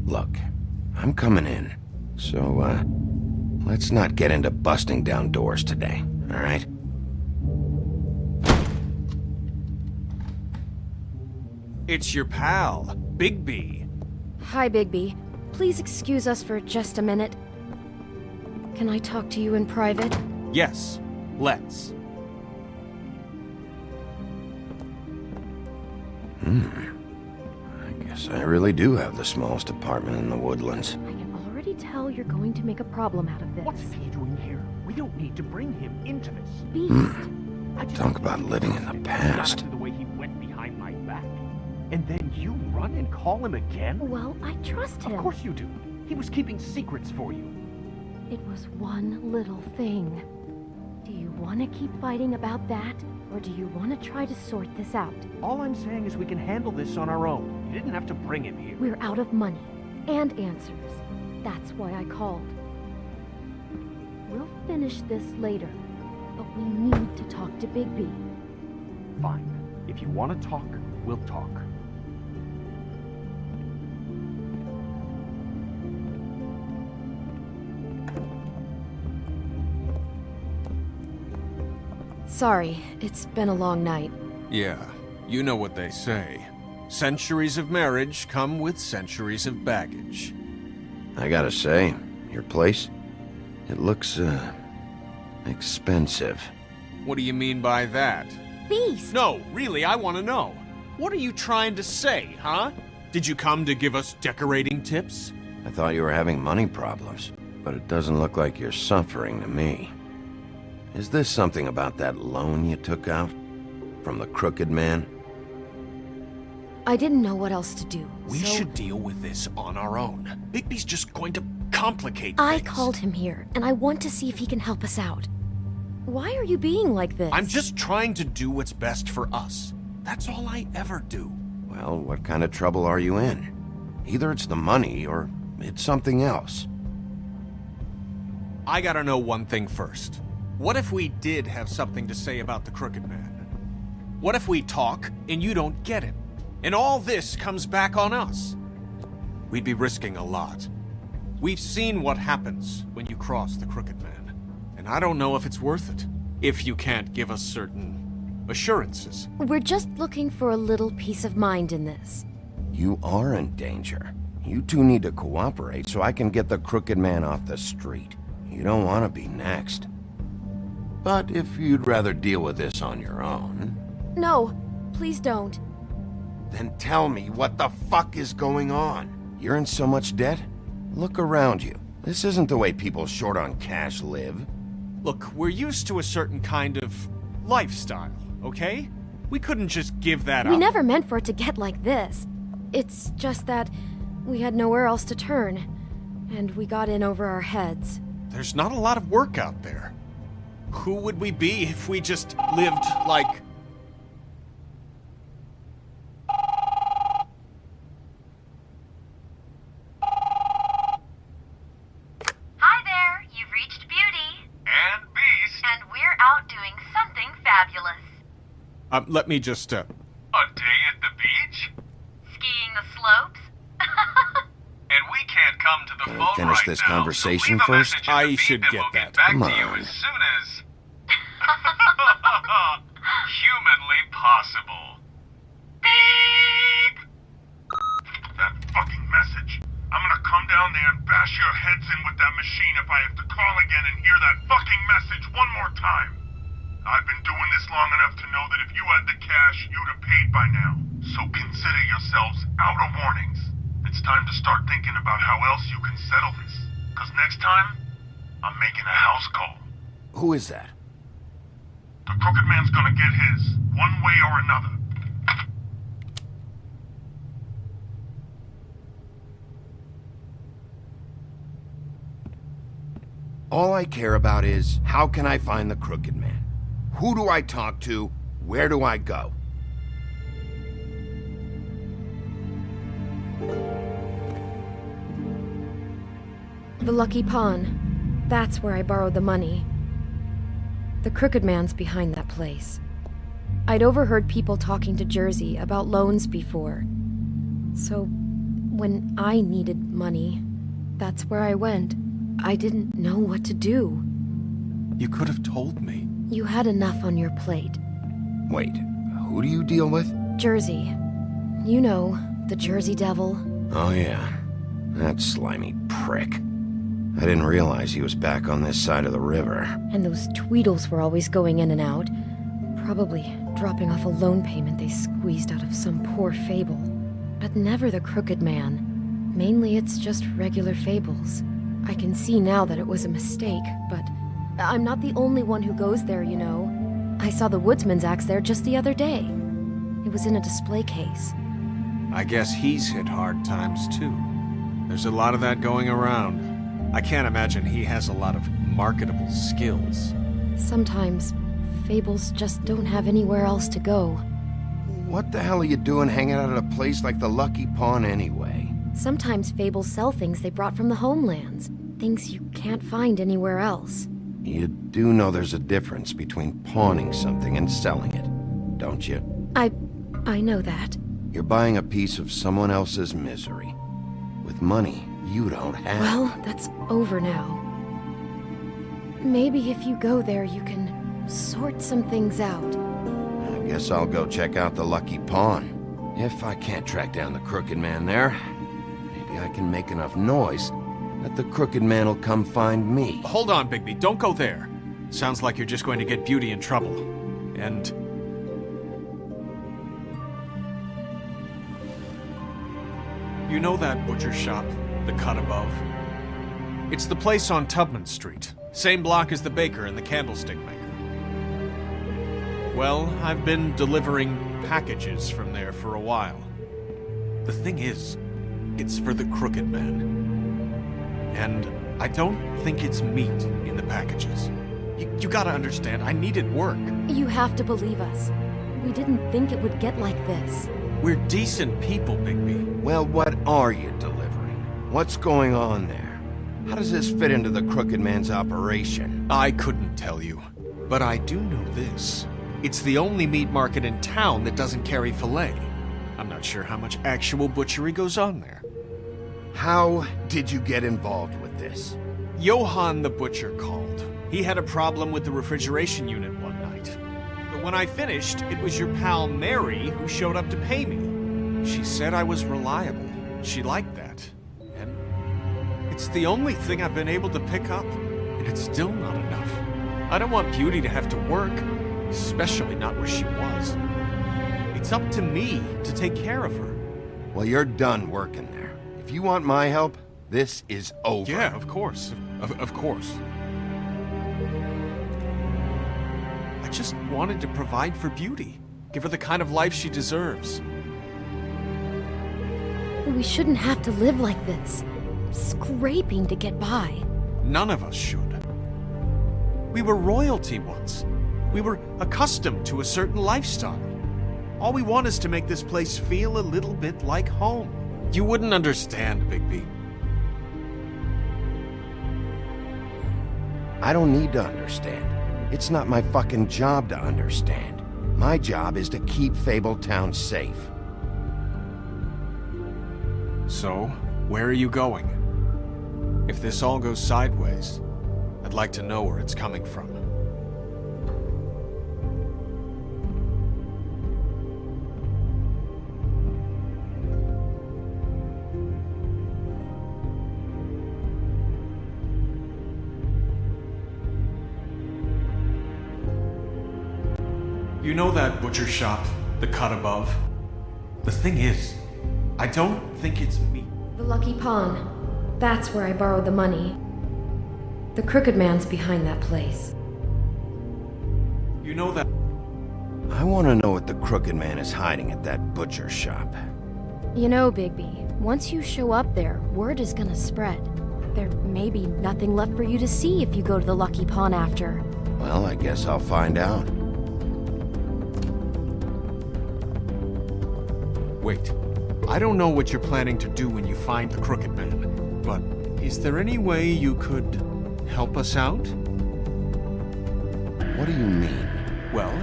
Look, I'm coming in, so, let's not get into busting down doors today, all right? It's your pal, Bigby. Hi, Bigby. Please excuse us for just a minute. Can I talk to you in private? Yes, let's. I guess I really do have the smallest apartment in the Woodlands. I can already tell you're going to make a problem out of this. What's he doing here? We don't need to bring him into this. Beast. Talk about living in the past. The way he went behind my back. And then you run and call him again? Well, I trust him. Of course you do. He was keeping secrets for you. It was one little thing. Do you want to keep fighting about that? Or do you want to try to sort this out? All I'm saying is we can handle this on our own. You didn't have to bring him here. We're out of money. And answers. That's why I called. We'll finish this later. But we need to talk to Bigby. Fine. If you want to talk, we'll talk. Sorry, it's been a long night. Yeah, you know what they say. Centuries of marriage come with centuries of baggage. I gotta say, your place, it looks, expensive. What do you mean by that? Beast! No, really, I want to know. What are you trying to say, huh? Did you come to give us decorating tips? I thought you were having money problems, but it doesn't look like you're suffering to me. Is this something about that loan you took out? From the crooked man? I didn't know what else to do, We so should deal with this on our own. Bigby's just going to complicate I things. called him here, and I want to see if he can help us out. Why are you being like this? I'm just trying to do what's best for us. That's all I ever do. Well, what kind of trouble are you in? Either it's the money, or it's something else. I gotta know one thing first. What if we did have something to say about the Crooked Man? What if we talk and you don't get him? And all this comes back on us? We'd be risking a lot. We've seen what happens when you cross the Crooked Man. And I don't know if it's worth it. If you can't give us certain assurances. We're just looking for a little peace of mind in this. You are in danger. You two need to cooperate so I can get the Crooked Man off the street. You don't want to be next. But if you'd rather deal with this on your own... No, please don't. Then tell me what the fuck is going on. You're in so much debt? Look around you. This isn't the way people short on cash live. Look, we're used to a certain kind of lifestyle, okay? We couldn't just give that up. We never meant for it to get like this. It's just that we had nowhere else to turn, and we got in over our heads. There's not a lot of work out there. Who would we be if we just lived like... Hi there, you've reached Beauty. And Beast. And we're out doing something fabulous. Let me just, A day at the beach? Skiing the slopes? And we can't come to the Can we phone finish right this now, conversation so leave a first? message in the I feed should and get we'll that. back Come to you on. as soon as... humanly possible. Beep! That fucking message. I'm gonna come down there and bash your heads in with that machine if I have to call again and hear that fucking message one more time. I've been doing this long enough to know that if you had the cash, you'd have paid by now. So consider yourselves out of warnings. It's time to start thinking about how else you can settle this. Because next time, I'm making a house call. Who is that? The Crooked Man's gonna get his, one way or another. All I care about is, how can I find the Crooked Man? Who do I talk to? Where do I go? The Lucky Pawn. That's where I borrowed the money. The Crooked Man's behind that place. I'd overheard people talking to Jersey about loans before. So, When I needed money, that's where I went. I didn't know what to do. You could have told me. You had enough on your plate. Wait, who do you deal with? Jersey. You know, the Jersey Devil. Oh yeah, that slimy prick. I didn't realize he was back on this side of the river. And those Tweedles were always going in and out. Probably dropping off a loan payment they squeezed out of some poor Fable. But never the Crooked Man. Mainly it's just regular Fables. I can see now that it was a mistake, but I'm not the only one who goes there, you know. I saw the Woodsman's axe there just the other day. It was in a display case. I guess he's hit hard times too. There's a lot of that going around. I can't imagine he has a lot of marketable skills. Sometimes, Fables just don't have anywhere else to go. What the hell are you doing hanging out at a place like the Lucky Pawn anyway? Sometimes Fables sell things they brought from the homelands. Things you can't find anywhere else. You do know there's a difference between pawning something and selling it, don't you? I know that. You're buying a piece of someone else's misery. With money you don't have. Well, that's over now. Maybe if you go there, you can sort some things out. I guess I'll go check out the Lucky Pawn. If I can't track down the Crooked Man there, maybe I can make enough noise that the Crooked Man will come find me. Hold on, Bigby. Don't go there. Sounds like you're just going to get Beauty in trouble. And... you know that butcher shop? The cut above? It's the place on Tubman Street. Same block as the baker and the candlestick maker. Well, I've been delivering packages from there for a while. The thing is, it's for the Crooked Man. And I don't think it's meat in the packages. You gotta understand, I needed work. You have to believe us. We didn't think it would get like this. We're decent people, Bigby. Well, what are you delivering? What's going on there? How does this fit into the Crooked Man's operation? I couldn't tell you, but I do know this. It's the only meat market in town that doesn't carry filet. I'm not sure how much actual butchery goes on there. How did you get involved with this? Johann the butcher called. He had a problem with the refrigeration unit one night. But when I finished, it was your pal Mary who showed up to pay me. She said I was reliable. She liked that. And it's the only thing I've been able to pick up, and it's still not enough. I don't want Beauty to have to work, especially not where she was. It's up to me to take care of her. Well, you're done working there. If you want my help, this is over. Yeah, of course. Of course. I just wanted to provide for Beauty. Give her the kind of life she deserves. We shouldn't have to live like this. Scraping to get by. None of us should. We were royalty once. We were accustomed to a certain lifestyle. All we want is to make this place feel a little bit like home. You wouldn't understand, Bigby. I don't need to understand. It's not my fucking job to understand. My job is to keep Fabletown safe. So, where are you going? If this all goes sideways, I'd like to know where it's coming from. You know that butcher shop, the cut above? The thing is, I don't think it's me. The Lucky Pawn. That's where I borrowed the money. The Crooked Man's behind that place. You know that... I want to know what the Crooked Man is hiding at that butcher shop. You know, Bigby, once you show up there, word is gonna spread. There may be nothing left for you to see if you go to the Lucky Pawn after. Well, I guess I'll find out. Wait, I don't know what you're planning to do when you find the Crooked Man, but is there any way you could help us out? What do you mean? Well,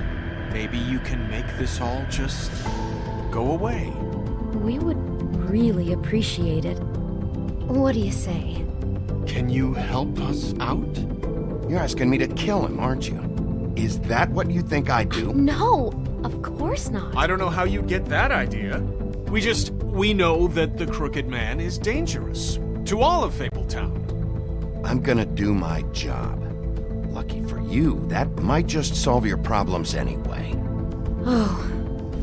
maybe you can make this all just go away. We would really appreciate it. What do you say? Can you help us out? You're asking me to kill him, aren't you? Is that what you think I do? No, of course not. I don't know how you'd get that idea. We know that the Crooked Man is dangerous. To all of Fabletown. I'm gonna do my job. Lucky for you, that might just solve your problems anyway. Oh,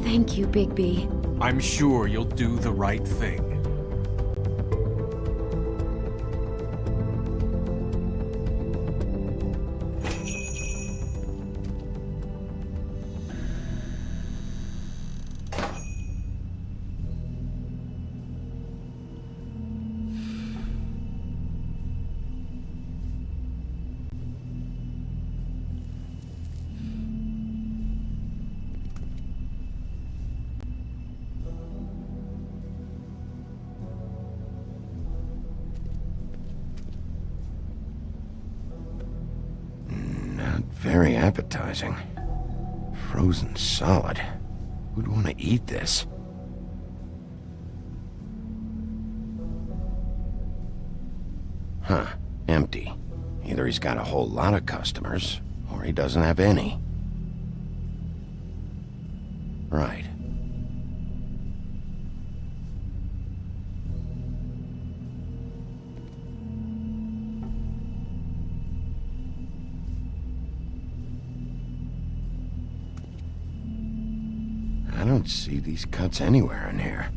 thank you, Bigby. I'm sure you'll do the right thing. Very appetizing. Frozen solid. Who'd want to eat this? Huh. Empty. Either he's got a whole lot of customers, or he doesn't have any. Right. I don't see these cuts anywhere in here.